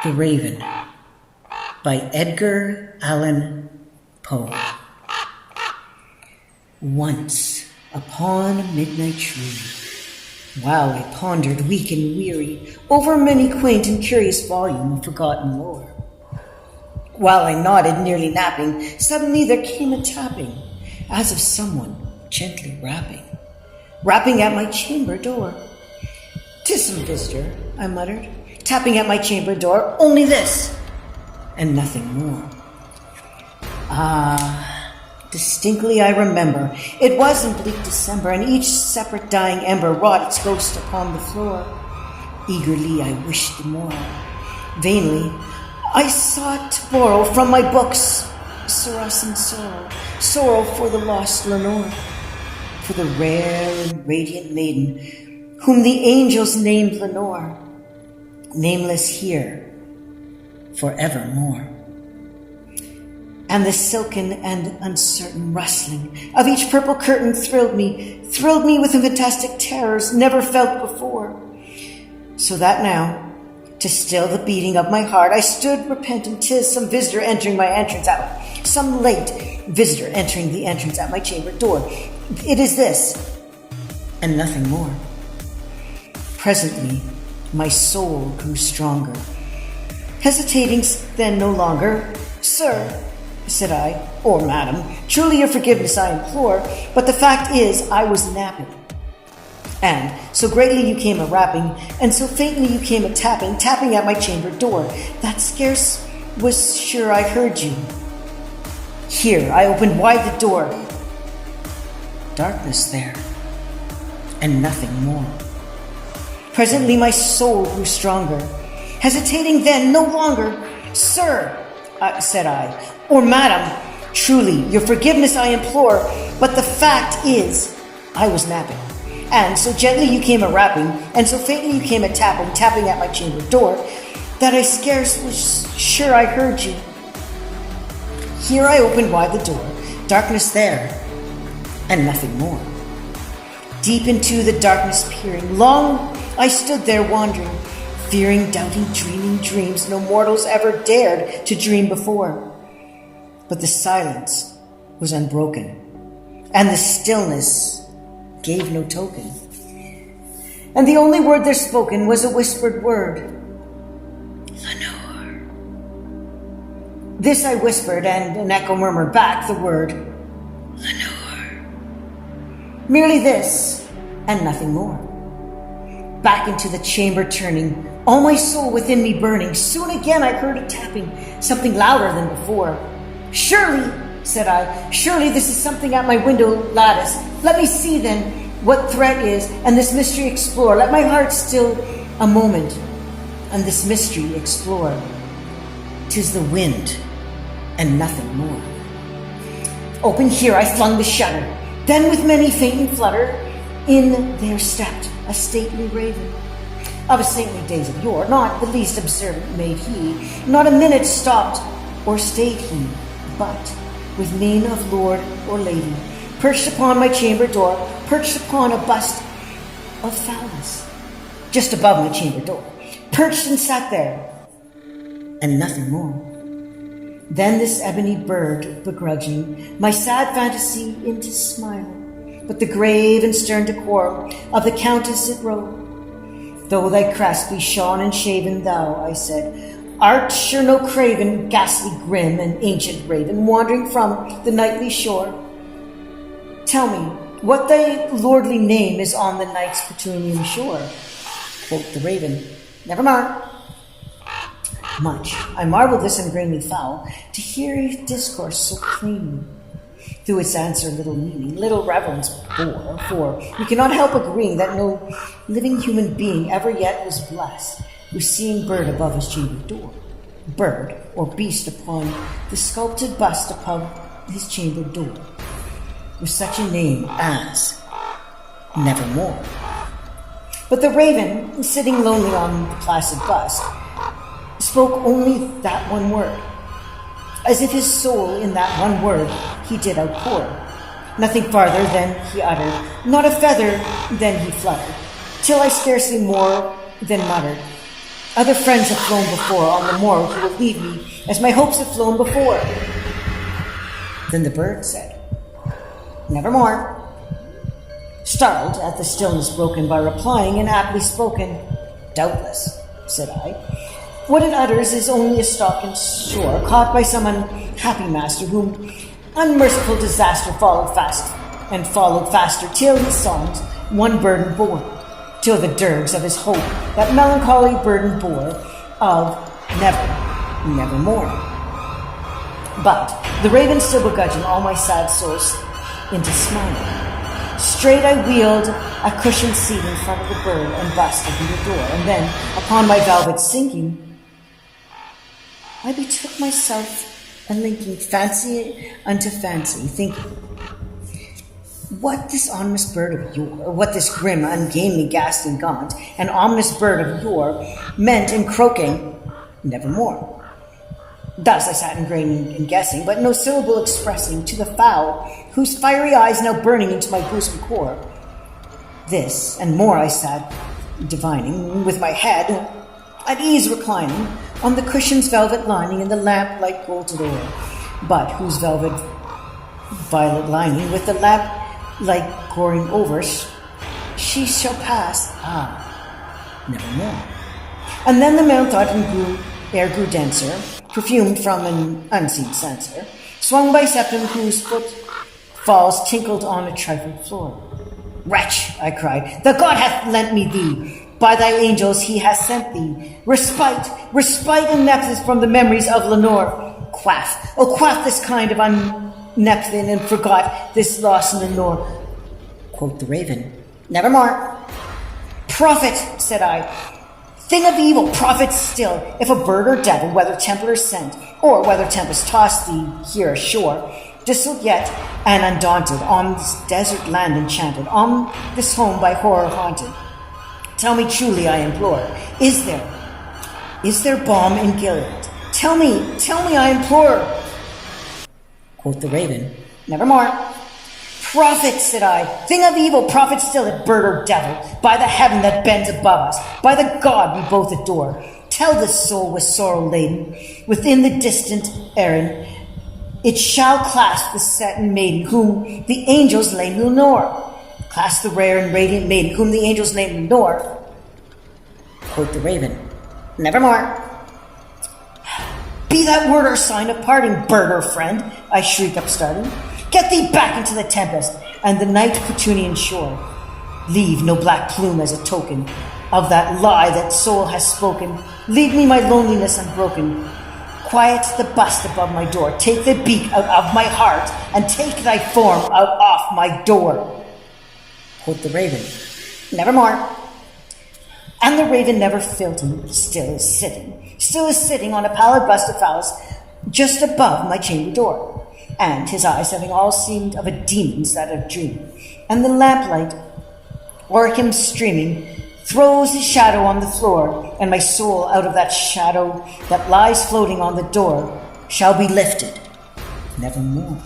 The Raven by Edgar Allan Poe. Once upon a midnight tree, while I pondered weak and weary over many quaint and curious volume of forgotten lore. While I nodded, nearly napping, suddenly there came a tapping, as of someone gently rapping at my chamber door. "'Tis some visitor," I muttered, tapping at my chamber door, "only this, and nothing more." Distinctly I remember, it was in bleak December, and each separate dying ember wrought its ghost upon the floor. Eagerly I wished the morrow. Vainly I sought to borrow from my books solace and sorrow for the lost Lenore, for the rare and radiant maiden whom the angels named Lenore, nameless here forevermore. And the silken and uncertain rustling of each purple curtain thrilled me with fantastic terrors never felt before. So that now, to still the beating of my heart, I stood repentant. 'Tis some visitor entering my entrance out, some late visitor entering the entrance at my chamber door. It is this, and nothing more. Presently, my soul grew stronger. Hesitating then no longer, "Sir," said I, "or madam, truly your forgiveness I implore, but the fact is I was napping. And so greatly you came a-rapping, and so faintly you came a-tapping at my chamber door, that scarce was sure I heard you. Here I opened wide the door. Darkness there, and nothing more. Presently my soul grew stronger. Hesitating then no longer, "Sir," said I, "or madam, truly your forgiveness I implore, but the fact is I was napping. And so gently you came a-rapping, and so faintly you came a-tapping at my chamber door, that I scarce was sure I heard you. Here I opened wide the door, darkness there, and nothing more. Deep into the darkness peering, long I stood there wandering, fearing, doubting, dreaming dreams no mortals ever dared to dream before. But the silence was unbroken, and the stillness gave no token. And the only word there spoken was a whispered word, Lenore. This I whispered, and an echo murmured back the word, Lenore. Merely this, and nothing more. Back into the chamber turning, all my soul within me burning, soon again I heard a tapping, something louder than before. "Surely," said I, "surely this is something at my window lattice. Let me see then what threat is, and this mystery explore. Let my heart still a moment, and this mystery explore. 'Tis the wind, and nothing more." Open here I flung the shutter. Then with many faint flutter, in there stepped a stately raven. Of a saintly days of yore, not the least observant made he, not a minute stopped or stayed he, but with mien of lord or lady, perched upon my chamber door, perched upon a bust of Phallus, just above my chamber door, perched and sat there, and nothing more. Then this ebony bird, begrudging my sad fantasy into smile, but the grave and stern decorum of the countess it wrote. "Though thy crest be shorn and shaven, thou," I said, "art sure no craven, ghastly, grim, and ancient raven, wandering from the nightly shore. Tell me, what thy lordly name is on the night's Petulian shore?" Quoth the raven, "Never mar." Much I marveled this ungrainly fowl, to hear his discourse so plainly. Through its answer little meaning, little reverence bore, for we cannot help agreeing that no living human being ever yet was blessed with seeing bird above his chamber door, bird or beast upon the sculpted bust above his chamber door, with such a name as Nevermore. But the raven, sitting lonely on the placid bust, spoke only that one word, as if his soul in that one word he did outpour. Nothing farther than he uttered, not a feather than he fluttered, till I scarcely more than muttered, Other friends have flown before on the morrow who will leave me as my hopes have flown before. Then the bird said, nevermore. Startled at the stillness broken by replying and aptly spoken, doubtless, said I. What it utters is only a stalk and shore, caught by some unhappy master whom unmerciful disaster followed fast and followed faster till his songs one burden bore, till the dirge of his hope that melancholy burden bore of nevermore. But the raven still begrudging all my sad souls into smiling. Straight I wheeled a cushioned seat in front of the bird and bust open the door, and then, upon my velvet sinking, I betook myself and linking fancy unto fancy, thinking, what this ominous bird of yore, what this grim, ungainly, ghastly, gaunt, and ominous bird of yore meant in croaking, nevermore. Thus I sat ingraining and guessing, but no syllable expressing to the fowl, whose fiery eyes now burning into my bosom core. This and more I sat divining, with my head at ease reclining on the cushion's velvet lining and the lamp-like golden ore, but whose velvet violet lining with the lamp-like goring over, she shall pass, nevermore. And then the man thought and air grew denser, perfumed from an unseen censer, swung by septum whose footfalls tinkled on a trifling floor. Wretch, I cried, the god hath lent me thee. By thy angels he hath sent thee. Respite and nepenthe from the memories of Lenore. Quaff, quaff this kind of unnepenthe and forgot this loss in Lenore. Quoth the raven, nevermore. Prophet, said I, thing of evil, prophet still, if a bird or devil, whether templar sent, or whether tempest tossed thee here ashore, dissolute yet and undaunted, on this desert land enchanted, on this home by horror haunted. Tell me truly, I implore, is there balm in Gilead? Tell me, I implore. Quoth the raven, nevermore. Prophet, said I, thing of evil, prophet still, if bird or devil, by the heaven that bends above us, by the God we both adore, tell this soul with sorrow laden, within the distant Erin, it shall clasp the satin maiden, whom the angels name Lenore. Clasp the rare and radiant maiden, whom the angels name Lenore. Quoth the raven, nevermore. Be that word or sign of parting, bird or friend, I shriek upstarting. Get thee back into the tempest and the night Plutonian shore. Leave no black plume as a token of that lie that soul has spoken. Leave me my loneliness unbroken. Quiet the bust above my door. Take the beak out of my heart and take thy form out off my door. Quoth the raven, nevermore. And the raven never filled him, still is sitting on a pallid bust of Phallus just above my chamber door. And his eyes having all seemed of a demon's that of dream, and the lamplight o'er him streaming throws his shadow on the floor, and my soul out of that shadow that lies floating on the door shall be lifted nevermore.